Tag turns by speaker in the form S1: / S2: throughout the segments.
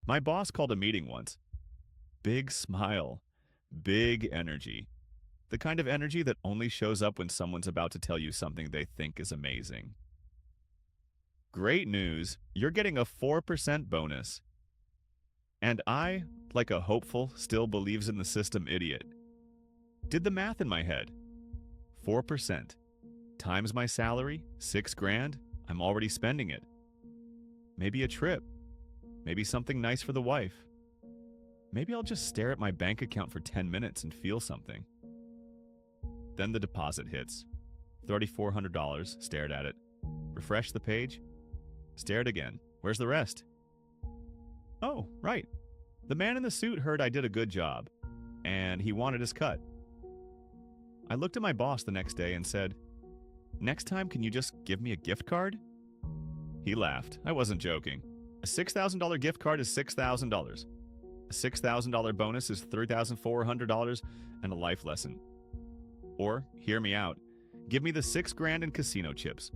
S1: My boss called a meeting once. Big smile, big energy. The kind of energy that only shows up when someone's about to tell you something they think is amazing. Great news, you're getting a 4% bonus. And I, like a hopeful, still believes in the system idiot, did the math in my head. 4% times my salary, 6 grand, I'm already spending it. Maybe a trip. Maybe something nice for the wife. Maybe I'll just stare at my bank account for 10 minutes and feel something. Then the deposit hits. $3,400, stared at it. Refresh the page. Stared again. Where's the rest? Oh, right. The man in the suit heard I did a good job, and he wanted his cut. I looked at my boss the next day and said, "Next time, can you just give me a gift card?" He laughed. I wasn't joking. A $6,000 gift card is $6,000. A $6,000 bonus is $3,400 and a life lesson. Or, hear me out, give me the 6 grand in casino chips.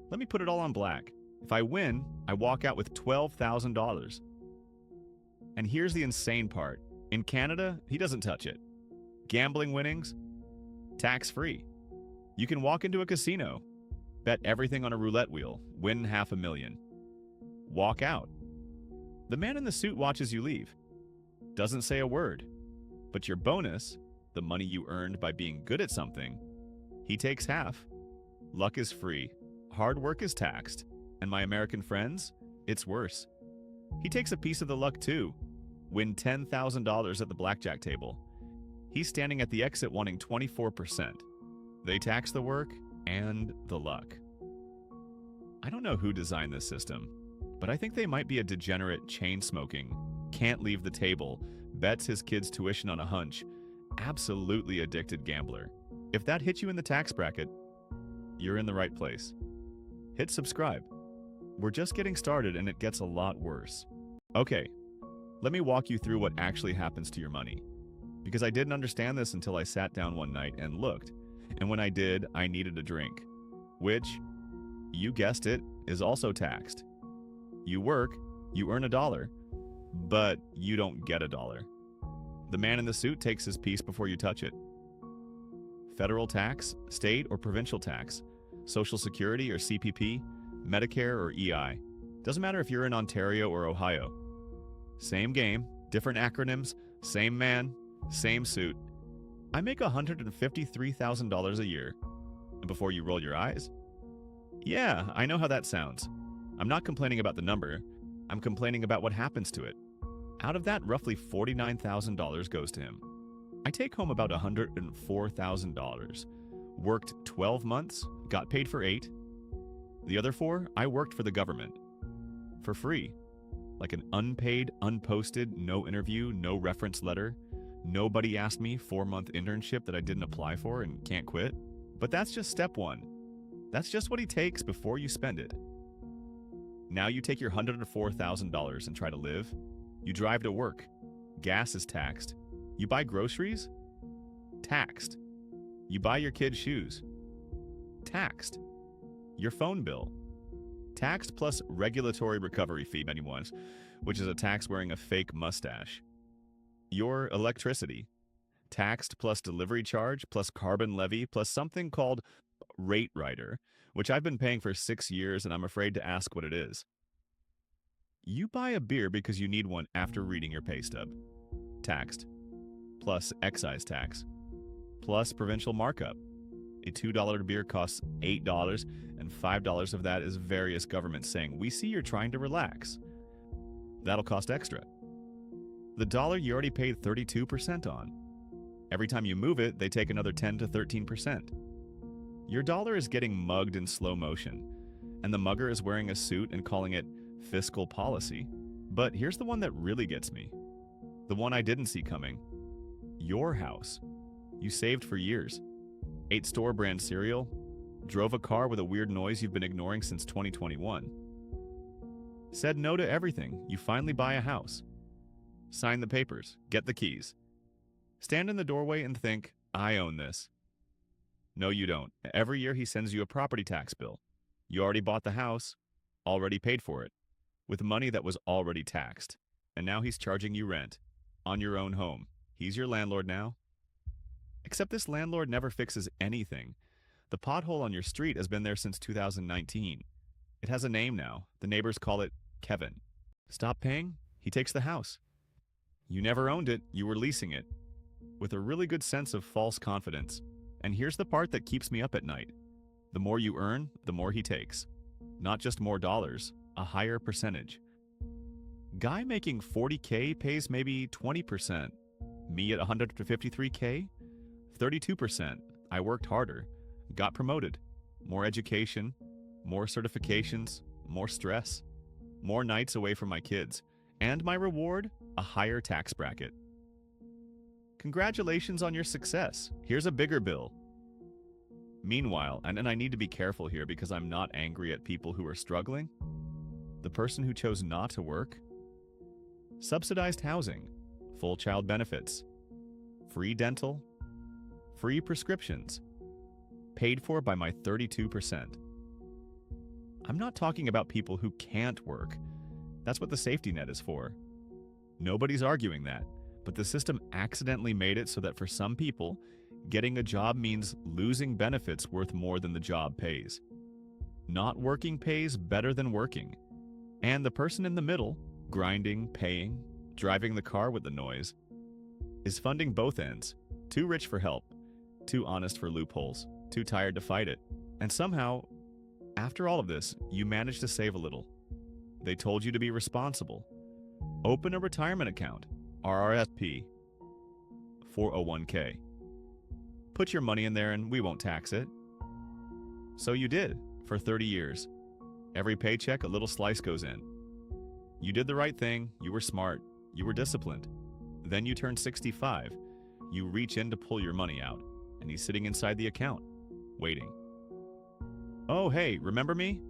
S1: Let me put it all on black. If I win, I walk out with $12,000. And here's the insane part. In Canada, he doesn't touch it. Gambling winnings, tax-free. You can walk into a casino, bet everything on a roulette wheel, win $500,000. Walk out. The man in the suit watches you leave. Doesn't say a word. But your bonus, the money you earned by being good at something, he takes half. Luck is free. Hard work is taxed. And my American friends, it's worse. He takes a piece of the luck too. Win $10,000 at the blackjack table. He's standing at the exit wanting 24%. They tax the work and the luck. I don't know who designed this system, but I think they might be a degenerate chain-smoking, can't leave the table, bets his kid's tuition on a hunch, absolutely addicted gambler. If that hits you in the tax bracket, you're in the right place. Hit subscribe. We're just getting started and it gets a lot worse. Okay, let me walk you through what actually happens to your money. Because I didn't understand this until I sat down one night and looked. And when I did, I needed a drink. Which, you guessed it, is also taxed. You work, you earn $1, but you don't get $1. The man in the suit takes his piece before you touch it. Federal tax, state or provincial tax, Social Security or CPP, Medicare or EI. Doesn't matter if you're in Ontario or Ohio. Same game, different acronyms, same man, same suit. I make $153,000 a year. And before you roll your eyes, yeah, I know how that sounds. I'm not complaining about the number. I'm complaining about what happens to it. Out of that, roughly $49,000 goes to him. I take home about $104,000. Worked 12 months, got paid for 8. The other 4, I worked for the government. For free. Like an unpaid, unposted, no interview, no reference letter. Nobody asked me 4-month internship that I didn't apply for and can't quit. But that's just step 1. That's just what he takes before you spend it. Now you take your $104,000 and try to live. You drive to work. Gas is taxed. You buy groceries? Taxed. You buy your kid shoes? Taxed. Your phone bill? Taxed plus regulatory recovery fee, many ones, which is a tax wearing a fake mustache. Your electricity? Taxed plus delivery charge plus carbon levy plus something called rate rider, which I've been paying for 6 years and I'm afraid to ask what it is. You buy a beer because you need one after reading your pay stub. Taxed. Plus excise tax. Plus provincial markup. A $2 beer costs $8, and $5 of that is various governments saying, "We see you're trying to relax." That'll cost extra. The dollar you already paid 32% on. Every time you move it, they take another 10 to 13%. Your dollar is getting mugged in slow motion, and the mugger is wearing a suit and calling it fiscal policy. But here's the one that really gets me. The one I didn't see coming. Your house. You saved for years. Ate store brand cereal. Drove a car with a weird noise you've been ignoring since 2021. Said no to everything. You finally buy a house. Sign the papers. Get the keys. Stand in the doorway and think, I own this. No, you don't. Every year he sends you a property tax bill. You already bought the house, already paid for it, with money that was already taxed. and now he's charging you rent on your own home. He's your landlord now. Except this landlord never fixes anything. The pothole on your street has been there since 2019. It has a name now. The neighbors call it Kevin. Stop paying, he takes the house. You never owned it, you were leasing it. With a really good sense of false confidence. And here's the part that keeps me up at night. The more you earn, the more he takes. Not just more dollars, a higher percentage. Guy making 40K pays maybe 20%. Me at 153K? 32%. I worked harder. Got promoted. More education. More certifications. More stress. More nights away from my kids. And my reward? A higher tax bracket. Congratulations on your success. Here's a bigger bill. Meanwhile, and I need to be careful here because I'm not angry at people who are struggling, the person who chose not to work, subsidized housing, full child benefits, free dental, free prescriptions, paid for by my 32%. I'm not talking about people who can't work. That's what the safety net is for. Nobody's arguing that, but the system accidentally made it so that for some people, getting a job means losing benefits worth more than the job pays. Not working pays better than working. And the person in the middle, grinding, paying, driving the car with the noise, is funding both ends. Too rich for help, too honest for loopholes, too tired to fight it. And somehow, after all of this, you manage to save a little. They told you to be responsible. Open a retirement account, RRSP, 401k. Put your money in there and we won't tax it. So you did, for 30 years. Every paycheck, a little slice goes in. You did the right thing, you were smart, you were disciplined. Then you turn 65. You reach in to pull your money out, and he's sitting inside the account, waiting. Oh, hey, remember me?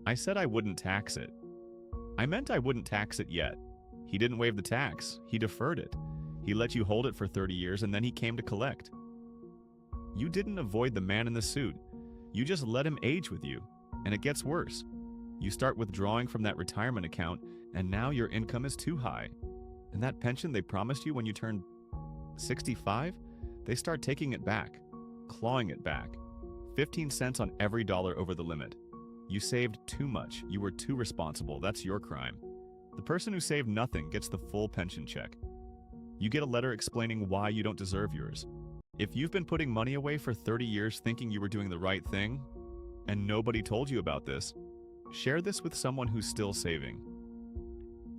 S1: I said I wouldn't tax it. I meant I wouldn't tax it yet. He didn't waive the tax, he deferred it. He let you hold it for 30 years and then he came to collect. You didn't avoid the man in the suit. You just let him age with you. And it gets worse. You start withdrawing from that retirement account, and now your income is too high. And that pension they promised you when you turned 65, they start taking it back, clawing it back. 15 cents on every dollar over the limit. You saved too much. You were too responsible. That's your crime. The person who saved nothing gets the full pension check. You get a letter explaining why you don't deserve yours. If you've been putting money away for 30 years thinking you were doing the right thing, and nobody told you about this, share this with someone who's still saving.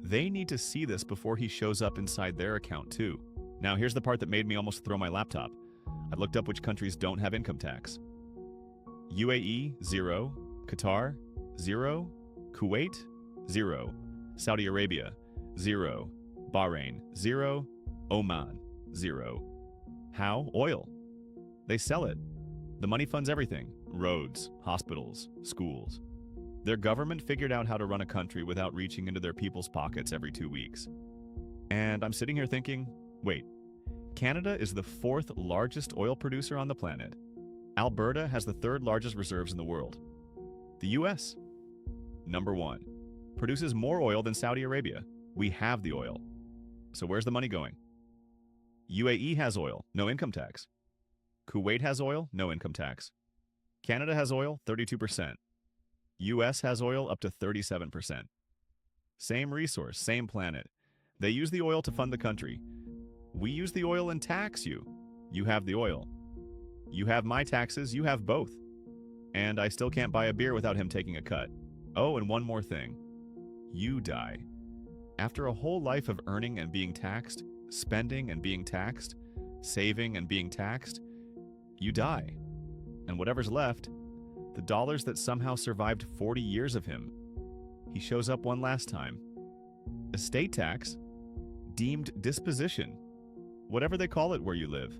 S1: They need to see this before he shows up inside their account too. Now here's the part that made me almost throw my laptop. I looked up which countries don't have income tax. UAE, 0. Qatar, 0. Kuwait, 0. Saudi Arabia, 0. Bahrain, 0. Oman, 0. How? Oil. They sell it. The money funds everything. Roads, hospitals, schools. Their government figured out how to run a country without reaching into their people's pockets every 2 weeks. And I'm sitting here thinking, wait, Canada is the 4th largest oil producer on the planet. Alberta has the 3rd largest reserves in the world. The US, number 1, produces more oil than Saudi Arabia. We have the oil. So where's the money going? UAE has oil, no income tax. Kuwait has oil, no income tax. Canada has oil, 32%. US has oil up to 37%. Same resource, same planet. They use the oil to fund the country. We use the oil and tax you. You have the oil. You have my taxes, you have both. And I still can't buy a beer without him taking a cut. Oh, and one more thing. You die. After a whole life of earning and being taxed, spending and being taxed, saving and being taxed, you die. And whatever's left, the dollars that somehow survived 40 years of him, he shows up one last time. Estate tax, deemed disposition, whatever they call it where you live.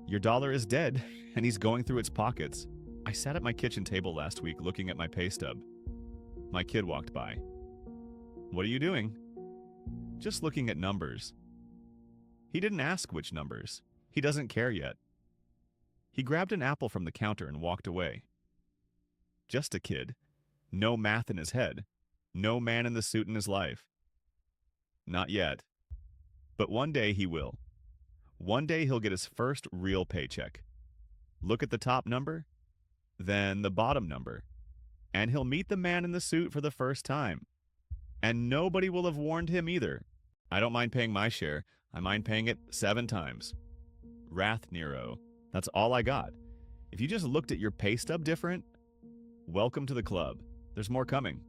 S1: Your dollar is dead, and he's going through its pockets. I sat at my kitchen table last week looking at my pay stub. My kid walked by. What are you doing? Just looking at numbers. He didn't ask which numbers. He doesn't care yet. He grabbed an apple from the counter and walked away. Just a kid. No math in his head. No man in the suit in his life. Not yet. But one day he will. One day he'll get his first real paycheck. Look at the top number, then the bottom number, and he'll meet the man in the suit for the first time. And nobody will have warned him either. I don't mind paying my share. I mind paying it 7 times. WrathNero. That's all I got. If you just looked at your pay stub different, welcome to the club. There's more coming.